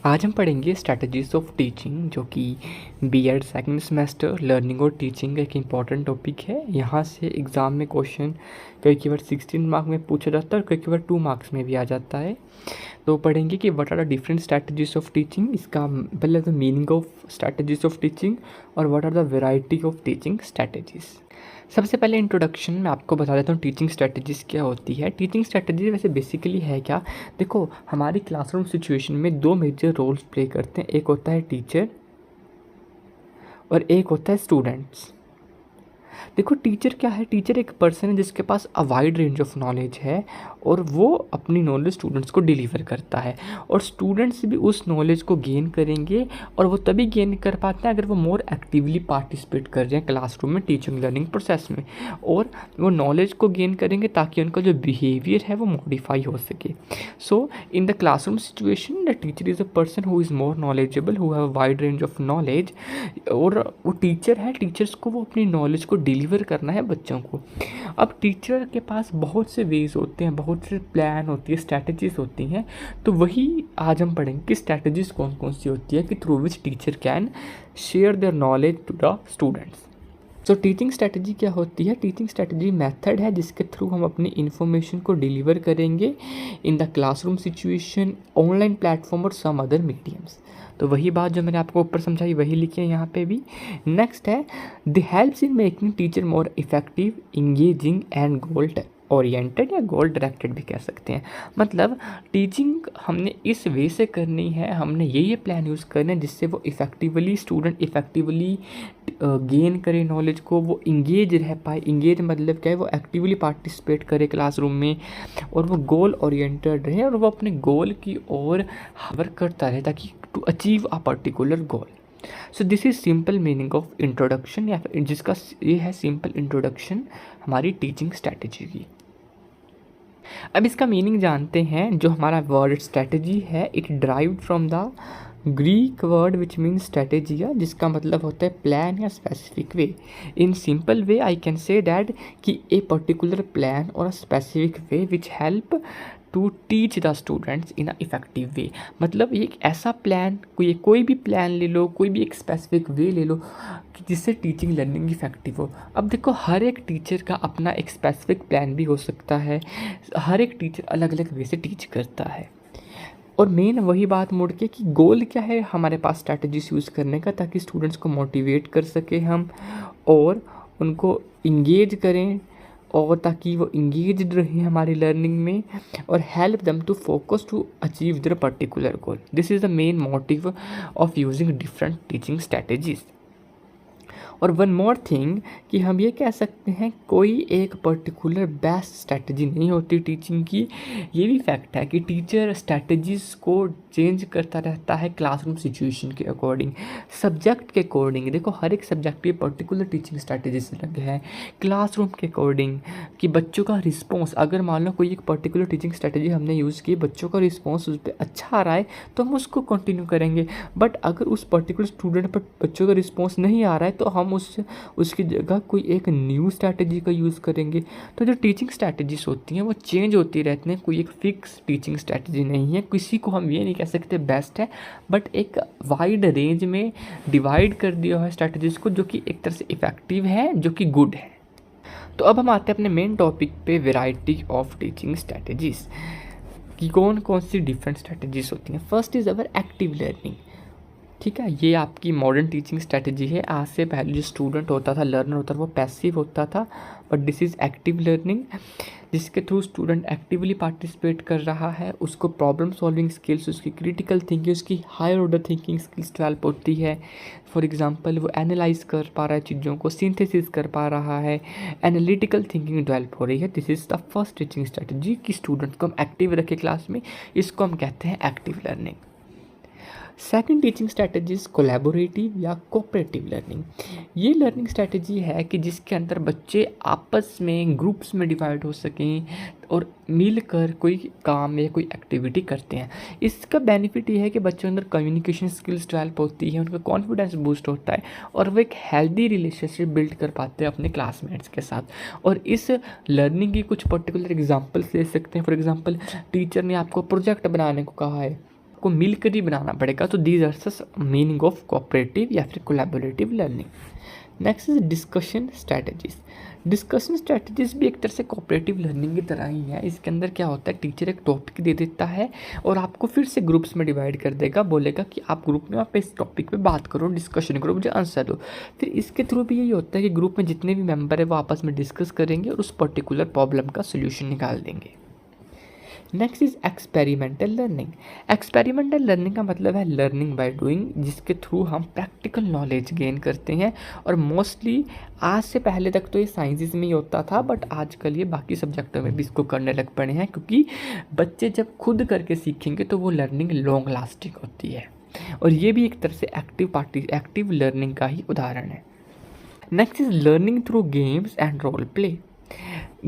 आज हम पढ़ेंगे स्ट्रैटेजीज ऑफ टीचिंग, जो कि बीएड सेकंड सेमेस्टर लर्निंग और टीचिंग का एक इम्पॉर्टेंट टॉपिक है। यहाँ से एग्ज़ाम में क्वेश्चन कई बार 16 मार्क में पूछा जाता है और कई बार 2 मार्क्स में भी आ जाता है। तो पढ़ेंगे कि what are the different strategies of teaching, इसका पहले the meaning of strategies of teaching और what are the variety of teaching strategies. सबसे पहले इंट्रोडक्शन में आपको बता देता हूँ टीचिंग स्ट्रैटेजीज क्या होती है। टीचिंग स्ट्रैटेजी वैसे बेसिकली है क्या, देखो हमारी क्लासरूम सिचुएशन में 2 मेजर रोल्स प्ले करते हैं। एक होता है टीचर और एक होता है स्टूडेंट्स। देखो टीचर क्या है, टीचर एक पर्सन है जिसके पास a wide range of knowledge है और वो अपनी नॉलेज स्टूडेंट्स को डिलीवर करता है, और स्टूडेंट्स भी उस नॉलेज को गेन करेंगे और वो तभी गेन कर पाते हैं अगर वो मोर एक्टिवली पार्टिसिपेट कर रहे हैं क्लासरूम में टीचिंग लर्निंग प्रोसेस में, और वो नॉलेज को गेन करेंगे ताकि उनका जो बिहेवियर है वो मॉडिफाई हो सके। So in the classroom situation the teacher is a person who is more knowledgeable, who have wide range of knowledge, और वो टीचर है, टीचर्स को वो अपनी नॉलेज को डिलीवर करना है बच्चों को। अब टीचर के पास बहुत से वेज होते हैं, बहुत से प्लान होती है, स्ट्रैटेजीज होती हैं। तो वही आज हम पढ़ेंगे कि स्ट्रैटेजीज कौन कौन सी होती है कि through which teacher can share their knowledge to the students. So teaching strategy क्या होती है? टीचिंग स्ट्रैटेजी मेथड है जिसके थ्रू हम अपनी इन्फॉर्मेशन को डिलीवर करेंगे इन the classroom situation, online platform और सम अदर मीडियम्स। तो वही बात जो मैंने आपको ऊपर समझाई वही लिखी है यहाँ पे भी। नेक्स्ट है the helps in making teacher more effective, engaging and goal oriented या गोल डायरेक्टेड भी कह सकते हैं। मतलब टीचिंग हमने इस वे से करनी है, हमने ये प्लान यूज़ करना है जिससे वो इफ़ेक्टिवली स्टूडेंट इफ़ेक्टिवली गेन करे नॉलेज को, वो इंगेज रह पाए। इंगेज मतलब क्या है, वो एक्टिवली पार्टिसिपेट करे क्लासरूम में और वो गोल ओरिएंटेड रहे और वो अपने गोल की ओर वर्क करता रहे ताकि to achieve a particular goal. So this is simple meaning of introduction, या फिर जिसका ये है सिंपल इंट्रोडक्शन हमारी टीचिंग स्ट्रैटेजी की। अब इसका मीनिंग जानते हैं। जो हमारा वर्ड स्ट्रैटेजी है it derived from the Greek word which mean strategia, जिसका मतलब होता है प्लान या specific way. In simple way I can say that कि ए पर्टिकुलर प्लान और a specific way which help to teach the students in a effective way. मतलब एक ऐसा प्लान, कोई भी प्लान ले लो, कोई भी एक स्पेसिफिक वे ले लो कि जिससे टीचिंग लर्निंग इफेक्टिव हो। अब देखो हर एक टीचर का अपना एक स्पेसिफिक प्लान भी हो सकता है, हर एक टीचर अलग अलग वे से टीच करता है। और मेन वही बात मुड़ के कि गोल क्या है हमारे पास स्ट्रैटेजीज यूज़ करने का, ताकि स्टूडेंट्स को मोटिवेट कर सके हम और उनको इंगेज करें, और ताकि वो इंगेज्ड रहे हमारी लर्निंग में, और help them to focus to achieve their particular goal. This is the main motive of using different teaching strategies. और वन मोर थिंग कि हम ये कह सकते हैं कोई एक पर्टिकुलर बेस्ट स्ट्रैटेजी नहीं होती टीचिंग की। ये भी फैक्ट है कि टीचर स्ट्रैटेजीज़ को चेंज करता रहता है क्लासरूम सिचुएशन के अकॉर्डिंग, सब्जेक्ट के अकॉर्डिंग। देखो हर एक सब्जेक्ट की पर्टिकुलर टीचिंग स्ट्रैटेजीज अलग है, क्लासरूम के अकॉर्डिंग कि बच्चों का रिस्पॉन्स, अगर मान लो कोई एक पर्टिकुलर टीचिंग स्ट्रैटेजी हमने यूज़ की, बच्चों का रिस्पॉन्स उस पर अच्छा आ रहा है तो हम उसको कंटिन्यू करेंगे। बट अगर उस पर्टिकुलर स्टूडेंट पर बच्चों का रिस्पॉन्स नहीं आ रहा है तो हम उसकी जगह कोई एक न्यू स्ट्रैटेजी का यूज़ करेंगे। तो जो टीचिंग स्ट्रैटेजीज होती हैं वो चेंज होती रहती हैं, कोई एक फिक्स टीचिंग स्ट्रैटेजी नहीं है। किसी को हम ये नहीं कह सकते बेस्ट है, बट एक वाइड रेंज में डिवाइड कर दिया है स्ट्रैटेजीज को, जो कि एक तरह से इफ़ेक्टिव है, जो कि गुड है। तो अब हम आते हैं अपने मेन टॉपिक पे, वेराइटी ऑफ टीचिंग स्ट्रैटेजीज कि कौन कौन सी डिफरेंट स्ट्रैटेजीज होती हैं। First is our active learning. ठीक है, ये आपकी मॉडर्न टीचिंग स्ट्रैटेजी है। आज से पहले जो स्टूडेंट होता था, लर्नर होता था, वो पैसिव होता था, but this is active learning, जिसके थ्रू स्टूडेंट एक्टिवली पार्टिसिपेट कर रहा है, उसको प्रॉब्लम सॉल्विंग स्किल्स, उसकी क्रिटिकल थिंकिंग, उसकी higher order thinking skills develop होती है। फॉर एग्जांपल वो एनालाइज कर पा रहा है चीज़ों को, सिंथेसिस कर पा रहा है, एनालिटिकल थिंकिंग डेवलप हो रही है। This is the first teaching strategy कि स्टूडेंट को हम एक्टिव रखें क्लास में, इसको हम कहते हैं active learning. Second teaching strategy is collaborative या कोऑपरेटिव लर्निंग। ये लर्निंग स्ट्रैटेजी है कि जिसके अंदर बच्चे आपस में ग्रुप्स में डिवाइड हो सकें और मिलकर कोई काम या कोई एक्टिविटी करते हैं। इसका बेनिफिट ये है कि बच्चों के अंदर कम्युनिकेशन स्किल्स डेवलप होती है, उनका कॉन्फिडेंस बूस्ट होता है और वो एक हेल्दी रिलेशनशिप बिल्ड कर पाते हैं अपने क्लासमेट्स के साथ। और इस लर्निंग की कुछ पर्टिकुलर एग्जांपल्स ले सकते हैं। फॉर एग्जांपल टीचर ने आपको प्रोजेक्ट बनाने को कहा है आपको मिलकर ही बनाना पड़ेगा। तो these are the meaning of cooperative या फिर collaborative learning. Next is discussion strategies. Discussion strategies भी एक तरह से कोऑपरेटिव लर्निंग की तरह ही है। इसके अंदर क्या होता है, टीचर एक टॉपिक दे देता है और आपको फिर से ग्रुप्स में डिवाइड कर देगा, बोलेगा कि आप ग्रुप में आप इस टॉपिक पे बात करो, डिस्कशन करो, मुझे आंसर दो। फिर इसके थ्रू भी यही होता है कि ग्रुप में जितने भी मेंबर है वो आपस में डिस्कस करेंगे और उस पर्टिकुलर प्रॉब्लम का सोल्यूशन निकाल देंगे। Next is experimental learning. Experimental learning का मतलब है लर्निंग बाय डूइंग, जिसके थ्रू हम प्रैक्टिकल नॉलेज गेन करते हैं। और मोस्टली आज से पहले तक तो ये साइंसेस में ही होता था, बट आजकल ये बाकी सब्जेक्टों में भी इसको करने लग पड़े हैं, क्योंकि बच्चे जब खुद करके सीखेंगे तो वो लर्निंग लॉन्ग लास्टिंग होती है। और ये भी एक तरह से एक्टिव लर्निंग का ही उदाहरण है। Next is learning through games and role play.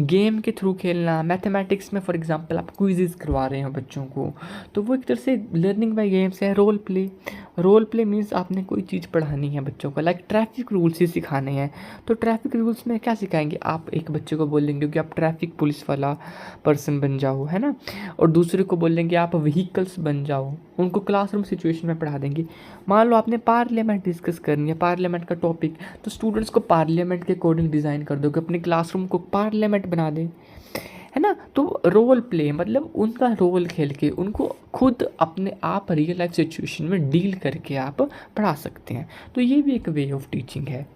Game के थ्रू खेलना, मैथमेटिक्स में फॉर एग्जांपल आप क्विज़ करवा रहे हो बच्चों को, तो वो एक तरह से लर्निंग बाय गेम्स है। रोल प्ले मीन्स आपने कोई चीज़ पढ़ानी है बच्चों को, लाइक ट्रैफिक रूल्स ही सिखाने हैं। तो ट्रैफिक रूल्स में क्या सिखाएंगे, आप एक बच्चे को बोलेंगे कि आप ट्रैफिक पुलिस वाला पर्सन बन जाओ, है ना, और दूसरे को बोलेंगे आप व्हीकल्स बन जाओ। उनको क्लासरूम सिचुएशन में पढ़ा देंगे। मान लो आपने पार्लियामेंट डिस्कस करनी है, पार्लियामेंट का टॉपिक, तो स्टूडेंट्स को पार्लियामेंट के अकॉर्डिंग डिज़ाइन कर दो कि अपने क्लासरूम को पार्लियामेंट बना दें, है ना। तो रोल प्ले मतलब उनका रोल खेल के उनको खुद अपने आप रियल लाइफ सिचुएशन में डील करके आप पढ़ा सकते हैं। तो ये भी एक वे ऑफ टीचिंग है।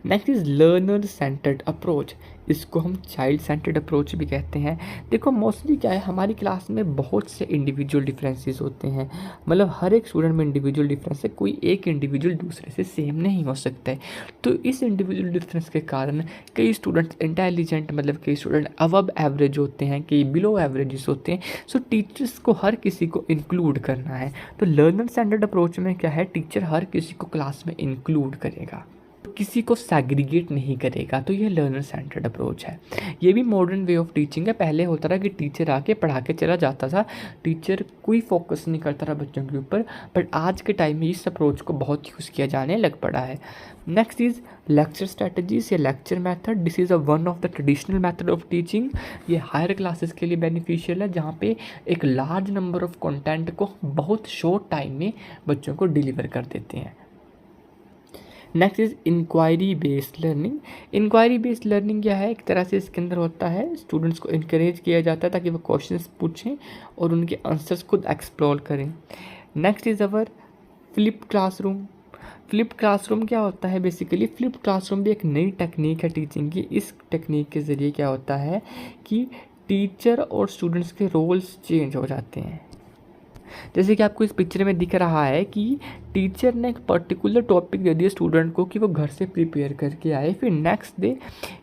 Next is learner centred approach. इसको हम चाइल्ड सेंटर्ड अप्रोच भी कहते हैं। देखो मोस्टली क्या है, हमारी क्लास में बहुत से इंडिविजुअल डिफरेंसेस होते हैं, मतलब हर एक स्टूडेंट में इंडिविजुअल डिफरेंस है, कोई एक इंडिविजुअल दूसरे से सेम नहीं हो सकता है। तो इस इंडिविजुअल डिफरेंस के कारण कई स्टूडेंट्स इंटेलिजेंट, मतलब कई स्टूडेंट अबव एवरेज होते हैं, कई बिलो एवरेजेस होते हैं। सो टीचर्स को हर किसी को इंक्लूड करना है। तो लर्नर सेंटर्ड अप्रोच में क्या है, टीचर हर किसी को क्लास में इंक्लूड करेगा, किसी को सैग्रीगेट नहीं करेगा। तो ये लर्नर सेंटर्ड अप्रोच है। ये भी मॉडर्न वे ऑफ टीचिंग है। पहले होता था कि टीचर आके पढ़ा के चला जाता था, टीचर कोई फोकस नहीं करता था बच्चों के ऊपर, बट आज के टाइम में इस अप्रोच को बहुत यूज़ किया जाने लग पड़ा है। नेक्स्ट इज लेक्चर स्ट्रेटजीज या lecture method. This is one of the traditional method of teaching. ये हायर क्लासेस के लिए बेनिफिशियल है, जहाँ पे एक लार्ज नंबर ऑफ कंटेंट को बहुत शॉर्ट टाइम में बच्चों को डिलीवर कर देते हैं। Next is inquiry based learning. Inquiry based learning क्या है, एक तरह से इसके अंदर होता है स्टूडेंट्स को इनकरेज किया जाता है ताकि वो क्वेश्चंस पूछें और उनके आंसर्स खुद एक्सप्लोर करें। Next is our flip classroom. Flip classroom क्या होता है, बेसिकली फ्लिप क्लासरूम भी एक नई टेक्निक है टीचिंग की। इस टेक्निक के ज़रिए क्या होता है कि टीचर और स्टूडेंट्स के रोल्स चेंज हो जाते हैं। जैसे कि आपको इस पिक्चर में दिख रहा है कि टीचर ने एक पर्टिकुलर टॉपिक दे दिया स्टूडेंट को कि वो घर से प्रिपेयर करके आए, फिर नेक्स्ट डे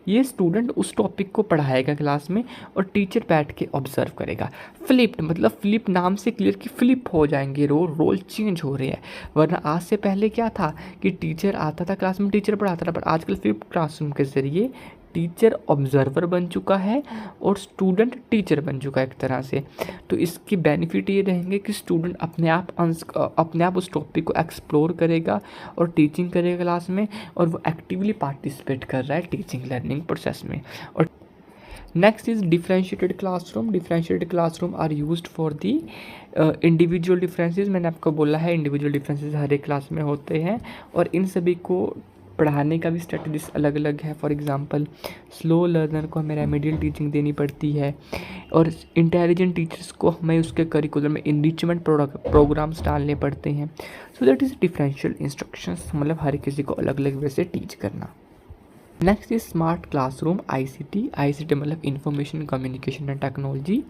ये स्टूडेंट उस टॉपिक को पढ़ाएगा क्लास में और टीचर बैठ के ऑब्जर्व करेगा। फ्लिप्ड मतलब फ्लिप नाम से क्लियर कि फ्लिप हो जाएंगे, रोल चेंज हो रहे हैं। वरना आज से पहले क्या था कि टीचर आता था क्लास में, टीचर पढ़ाता था, पर आजकल फ्लिप क्लासरूम के ज़रिए टीचर ऑब्जर्वर बन चुका है और स्टूडेंट टीचर बन चुका है एक तरह से। तो इसकी बेनिफिट ये रहेंगे कि स्टूडेंट अपने आप उस टॉपिक को एक्सप्लोर करेगा और टीचिंग करेगा क्लास में, और वो एक्टिवली पार्टिसिपेट कर रहा है टीचिंग लर्निंग प्रोसेस में। और next is differentiated classroom. Differentiated classroom are used for the individual differences. मैंने आपको बोला है इंडिविजुअल डिफरेंसेस हर एक क्लास में होते हैं और इन सभी को पढ़ाने का भी स्ट्रेटजीज अलग अलग है। फॉर एग्जांपल स्लो लर्नर को हमें रेमेडियल टीचिंग देनी पड़ती है और इंटेलिजेंट टीचर्स को हमें उसके करिकुलम में इनरिचमेंट प्रोग्राम्स डालने पड़ते हैं। So that is differential instructions, मतलब हर किसी को अलग अलग वे से टीच करना। Next is smart classroom ICT मतलब information communication and technology.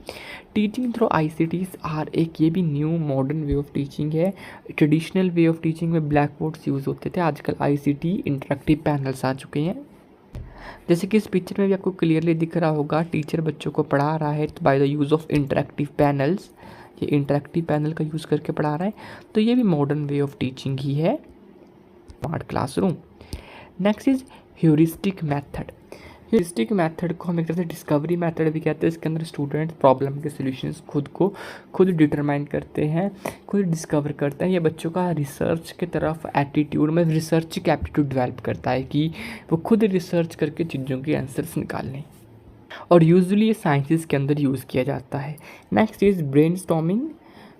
Teaching through ICTs are एक ये भी new modern way of teaching है। ट्रेडिशनल वे ऑफ टीचिंग में ब्लैक बोर्ड्स यूज़ होते थे, आजकल ICT इंटरेक्टिव पैनल्स आ चुके हैं। जैसे कि इस पिक्चर में भी आपको क्लियरली दिख रहा होगा, टीचर बच्चों को पढ़ा रहा है by the use of interactive panels. ये इंटरेक्टिव पैनल का यूज़ करके पढ़ा रहा है, तो ये भी मॉडर्न वे ऑफ टीचिंग ही है smart classroom. Next is heuristic method. Heuristic method को हम एक तरह से डिस्कवरी मेथड भी कहते हैं। इसके अंदर स्टूडेंट प्रॉब्लम के सॉल्यूशंस खुद डिटरमाइन करते हैं, खुद डिस्कवर करते हैं। ये बच्चों का रिसर्च के तरफ एटीट्यूड में रिसर्च की एप्टीट्यूड डेवलप करता है कि वो खुद रिसर्च करके चीज़ों के आंसर्स निकाल लें, और यूजुअली ये साइंसेस के अंदर यूज़ किया जाता है। Next is brainstorming.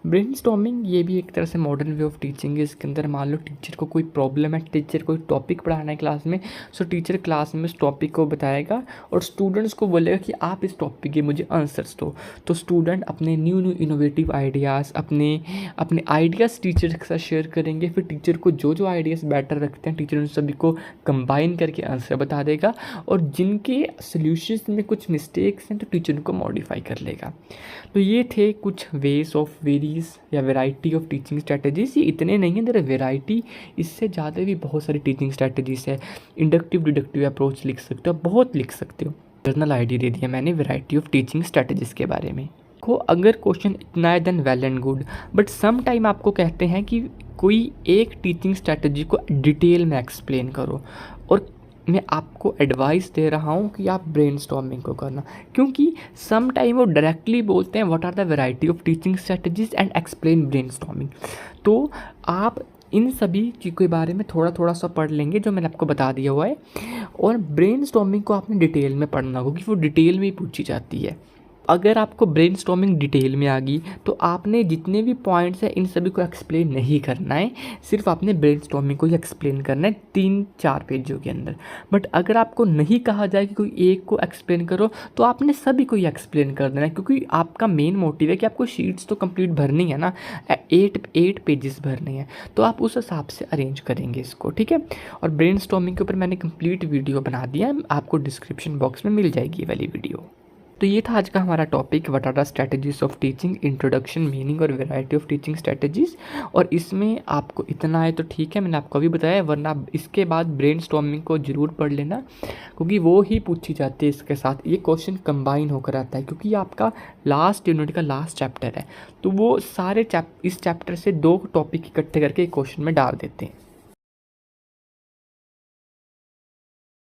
ब्रेनस्टॉर्मिंग ये भी एक तरह से मॉडर्न वे ऑफ टीचिंग है। इसके अंदर मान लो टीचर को कोई प्रॉब्लम है, टीचर कोई टॉपिक पढ़ाना है क्लास में, सो टीचर क्लास में उस टॉपिक को बताएगा और स्टूडेंट्स को बोलेगा कि आप इस टॉपिक के मुझे आंसर्स दो। तो स्टूडेंट अपने न्यू इनोवेटिव आइडियाज़, अपने आइडियाज़ टीचर के साथ शेयर करेंगे। फिर टीचर को जो जो आइडियाज़ बेटर रखते हैं टीचर उन सभी को कंबाइन करके आंसर बता देगा, और जिनके सॉल्यूशंस में कुछ मिस्टेक्स हैं तो टीचर उनको मॉडिफाई कर लेगा। तो ये थे कुछ वेज ऑफ वेरीज या वेराइटी ऑफ टीचिंग स्ट्रैटेजीज़। ये इतने नहीं हैं, देयर वेराइटी, इससे ज़्यादा भी बहुत सारी टीचिंग स्ट्रैटेजीज़ है। इंडक्टिव डिडक्टिव अप्रोच लिख सकते हो, बहुत लिख सकते हो। जनरल आइडिया दे दिया मैंने वेराइटी ऑफ टीचिंग स्ट्रैटेजीज़ के बारे में। को अगर क्वेश्चन इतना है then well and good, but some time आपको कहते हैं कि कोई एक टीचिंग स्ट्रैटेजी को डिटेल में एक्सप्लेन करो, और मैं आपको एडवाइस दे रहा हूँ कि आप ब्रेनस्टॉर्मिंग को करना, क्योंकि सम टाइम वो डायरेक्टली बोलते हैं what are the variety of teaching strategies and explain brainstorming. तो आप इन सभी चीज़ों के बारे में थोड़ा थोड़ा सा पढ़ लेंगे जो मैंने आपको बता दिया हुआ है, और ब्रेनस्टॉर्मिंग को आपने डिटेल में पढ़ना होगा क्योंकि वो डिटेल में ही पूछी जाती है। अगर आपको ब्रेनस्टॉर्मिंग डिटेल में आ गई तो आपने जितने भी पॉइंट्स हैं इन सभी को एक्सप्लेन नहीं करना है, सिर्फ आपने ब्रेनस्टॉर्मिंग को ही एक्सप्लेन करना है 3-4 पेजों के अंदर। बट अगर आपको नहीं कहा जाए कि कोई एक को एक्सप्लेन करो तो आपने सभी को ही एक्सप्लेन कर देना है, क्योंकि आपका मेन मोटिव है कि आपको शीट्स तो कंप्लीट भरनी है ना, 8 पेजेस भरने हैं, तो आप उस हिसाब से अरेंज करेंगे इसको, ठीक है। और ब्रेनस्टॉर्मिंग के ऊपर मैंने कंप्लीट वीडियो बना दिया है, आपको डिस्क्रिप्शन बॉक्स में मिल जाएगी ये वाली वीडियो। तो ये था आज का हमारा topic, what are the strategies of teaching, introduction, meaning और वैरायटी ऑफ टीचिंग स्ट्रैटेजीज। और इसमें आपको इतना है तो ठीक है, मैंने आपको अभी बताया, वरना इसके बाद ब्रेनस्टॉर्मिंग को जरूर पढ़ लेना, क्योंकि वो ही पूछी जाती है इसके साथ। ये क्वेश्चन कंबाइन होकर आता है क्योंकि आपका लास्ट यूनिट का लास्ट चैप्टर है, तो वो सारे इस चैप्टर से 2 टॉपिक इकट्ठे करके एक क्वेश्चन में डाल देते हैं।